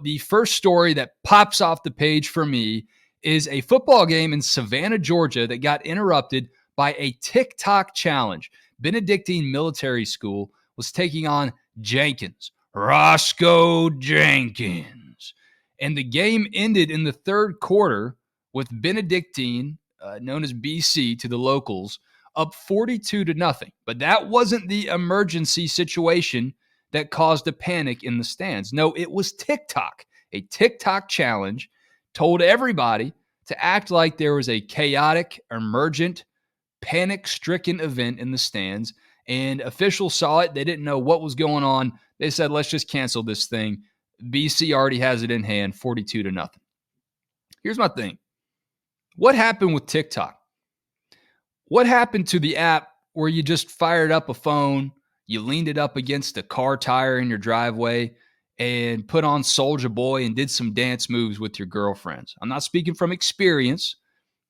The first story that pops off the page for me is a football game in Savannah, Georgia that got interrupted by a TikTok challenge. Benedictine Military School was taking on Jenkins, Roscoe Jenkins. And the game ended in the third quarter with Benedictine, known as BC to the locals, up 42-0. But that wasn't the emergency situation that caused a panic in the stands. No, it was TikTok. A TikTok challenge told everybody to act like there was a chaotic, emergent, panic-stricken event in the stands, and officials saw it. They didn't know what was going on. They said, let's just cancel this thing. BC already has it in hand, 42-0. Here's my thing. What happened with TikTok? What happened to the app where you just fired up a phone, you leaned it up against a car tire in your driveway, and put on Soulja Boy and did some dance moves with your girlfriends? I'm not speaking from experience.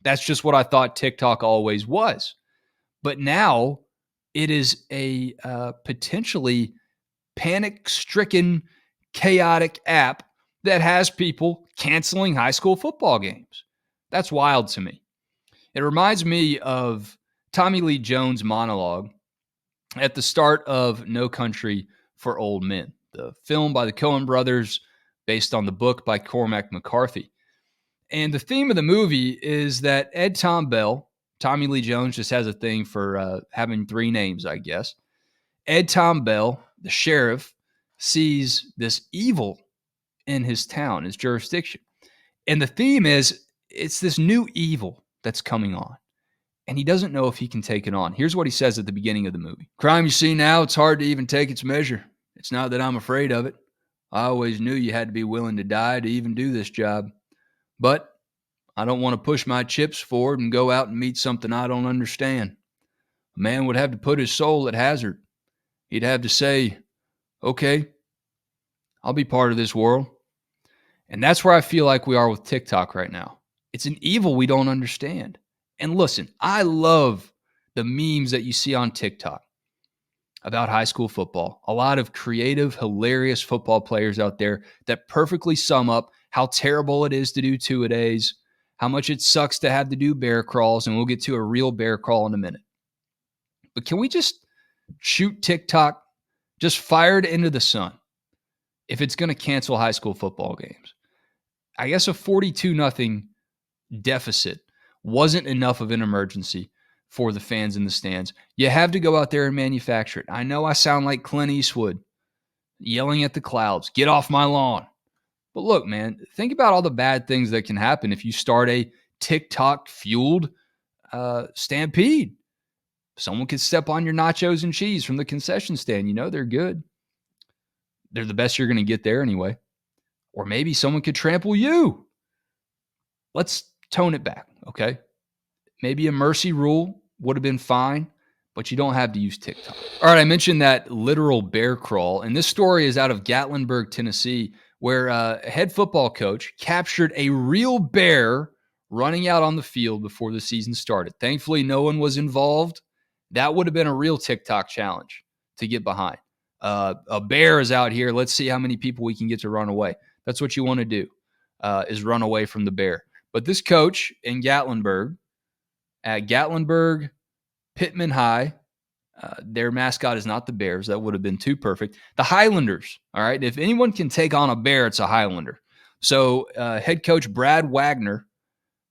That's just what I thought TikTok always was. But now it is a potentially panic-stricken, chaotic app that has people canceling high school football games. That's wild to me. It reminds me of Tommy Lee Jones' monologue at the start of No Country for Old Men, the film by the Coen brothers based on the book by Cormac McCarthy. And the theme of the movie is that Ed Tom Bell, Tommy Lee Jones just has a thing for having three names, I guess. Ed Tom Bell, the sheriff, sees this evil in his town, his jurisdiction. And the theme is it's this new evil that's coming on. And he doesn't know if he can take it on. Here's what he says at the beginning of the movie. Crime you see now, it's hard to even take its measure. It's not that I'm afraid of it. I always knew you had to be willing to die to even do this job. But I don't want to push my chips forward and go out and meet something I don't understand. A man would have to put his soul at hazard. He'd have to say, okay, I'll be part of this world. And that's where I feel like we are with TikTok right now. It's an evil we don't understand. And listen, I love the memes that you see on TikTok about high school football. A lot of creative, hilarious football players out there that perfectly sum up how terrible it is to do two-a-days, how much it sucks to have to do bear crawls, and we'll get to a real bear crawl in a minute. But can we just shoot TikTok, just fire it into the sun if it's going to cancel high school football games? I guess a 42-0 deficit wasn't enough of an emergency for the fans in the stands. You have to go out there and manufacture it. I know I sound like Clint Eastwood yelling at the clouds, get off my lawn. But look, man, think about all the bad things that can happen if you start a TikTok-fueled stampede. Someone could step on your nachos and cheese from the concession stand. You know they're good. They're the best you're going to get there anyway. Or maybe someone could trample you. Let's tone it back, okay? Maybe a mercy rule would have been fine, but you don't have to use TikTok. All right, I mentioned that literal bear crawl, and this story is out of Gatlinburg, Tennessee, where a head football coach captured a real bear running out on the field before the season started. Thankfully, no one was involved. That would have been a real TikTok challenge to get behind. A bear is out here. Let's see how many people we can get to run away. That's what you want to do, is run away from the bear. But this coach in Gatlinburg, at Gatlinburg Pittman High, their mascot is not the Bears. That would have been too perfect. The Highlanders, all right? If anyone can take on a bear, it's a Highlander. So head coach Brad Wagner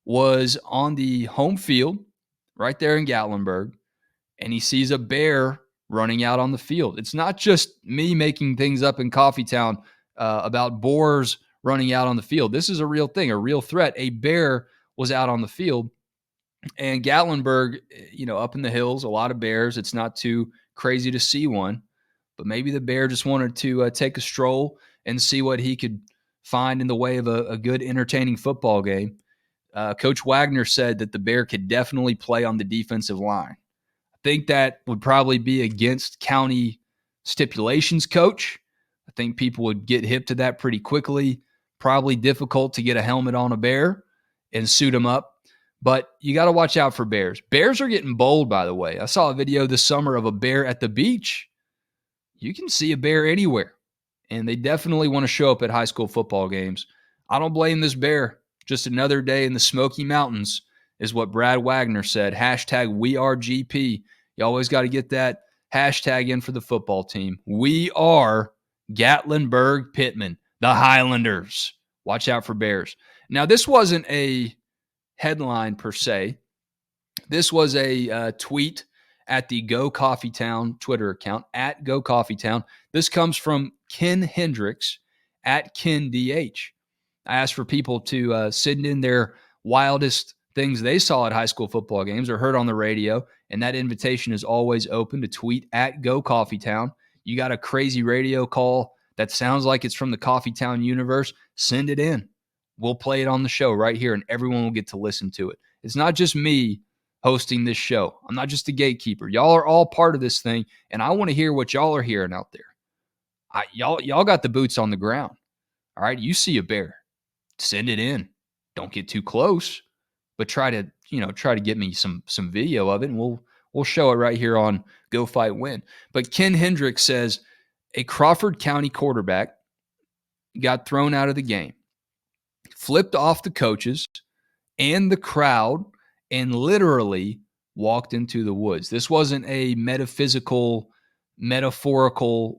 was on the home field right there in Gatlinburg, and he sees a bear running out on the field. It's not just me making things up in Coffeetown about boars running out on the field. This is a real thing, a real threat. A bear was out on the field. And Gatlinburg, up in the hills, a lot of bears. It's not too crazy to see one. But maybe the bear just wanted to take a stroll and see what he could find in the way of a good, entertaining football game. Coach Wagner said that the bear could definitely play on the defensive line. I think that would probably be against county stipulations, Coach. I think people would get hip to that pretty quickly. Probably difficult to get a helmet on a bear and suit him up. But you got to watch out for bears. Bears are getting bold, by the way. I saw a video this summer of a bear at the beach. You can see a bear anywhere. and they definitely want to show up at high school football games. I don't blame this Bear. Just another day in the Smoky Mountains is what Brad Wagner said. Hashtag we are GP. You always got to get that hashtag in for the football team. We are Gatlinburg Pittman, the Highlanders. Watch out for Bears. Now, this wasn't a headline per se. This was a tweet at the Go Coffee Town Twitter account, at Go Coffee Town. This comes from Ken Hendricks at KenDH. I asked for people to send in their wildest things they saw at high school football games or heard on the radio, and that invitation is always open to tweet at Go Coffee Town. You got a crazy radio call that sounds like it's from the Coffee Town universe, send it in. We'll play it on the show right here, and everyone will get to listen to it. It's not just me hosting this show. I'm not just a gatekeeper. Y'all are all part of this thing, and I want to hear what y'all are hearing out there. Y'all got the boots on the ground. All right, you see a bear, send it in. Don't get too close, but try to get me some video of it, and we'll show it right here on Go Fight Win. But Ken Hendricks says a Crawford County quarterback got thrown out of the game, flipped off the coaches and the crowd, and literally walked into the woods. This wasn't a metaphorical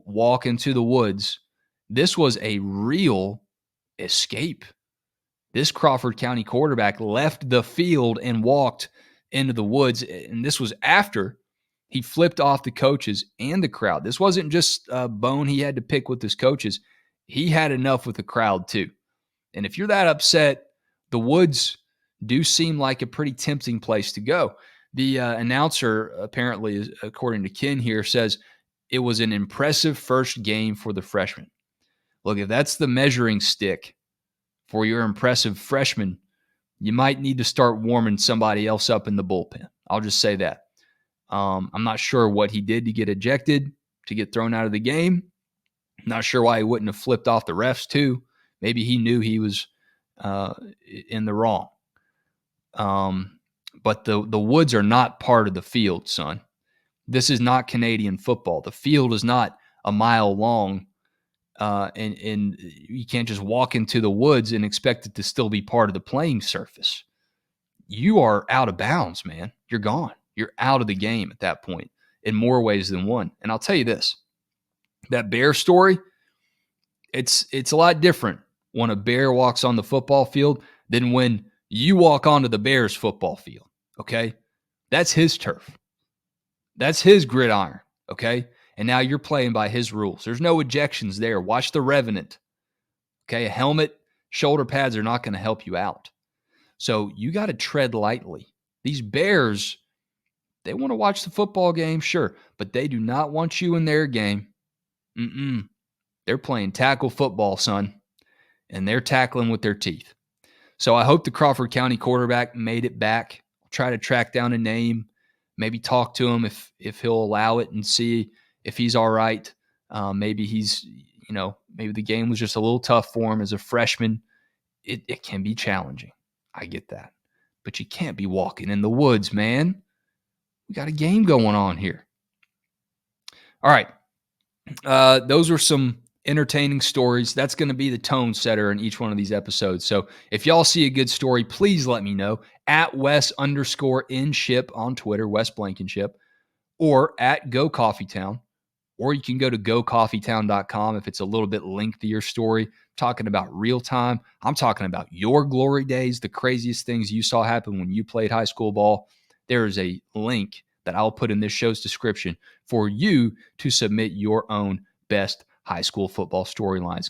walk into the woods. This was a real escape. This Crawford County quarterback left the field and walked into the woods, and this was after he flipped off the coaches and the crowd. This wasn't just a bone he had to pick with his coaches. He had enough with the crowd too. And if you're that upset, the woods do seem like a pretty tempting place to go. The announcer, apparently, according to Ken here, says it was an impressive first game for the freshman. Look, if that's the measuring stick for your impressive freshman, you might need to start warming somebody else up in the bullpen. I'll just say that. I'm not sure what he did to get ejected, to get thrown out of the game. Not sure why he wouldn't have flipped off the refs too. Maybe he knew he was in the wrong. But the woods are not part of the field, son. This is not Canadian football. The field is not a mile long, and you can't just walk into the woods and expect it to still be part of the playing surface. You are out of bounds, man. You're gone. You're out of the game at that point in more ways than one. And I'll tell you this, that bear story, it's a lot different when a bear walks on the football field than when you walk onto the Bears football field, okay? That's his turf. That's his gridiron, okay? And now you're playing by his rules. There's no ejections there. Watch The Revenant, okay? A helmet, shoulder pads are not going to help you out. So you got to tread lightly. These Bears, they want to watch the football game, sure, but they do not want you in their game. They're playing tackle football, son, and they're tackling with their teeth. So I hope the Crawford County quarterback made it back. I'll try to track down a name, maybe talk to him if he'll allow it and see if he's all right. Maybe he's, maybe the game was just a little tough for him as a freshman. It can be challenging. I get that. But you can't be walking in the woods, man. We got a game going on here. All right. Those were some entertaining stories. That's going to be the tone setter in each one of these episodes. So if y'all see a good story, please let me know at Wes_InShip on Twitter, Wes Blankenship, or at Go Coffee Town. Or you can go to gocoffeetown.com if it's a little bit lengthier story, talking about real time. I'm talking about your glory days, the craziest things you saw happen when you played high school ball. There is a link that I'll put in this show's description for you to submit your own best high school football storylines.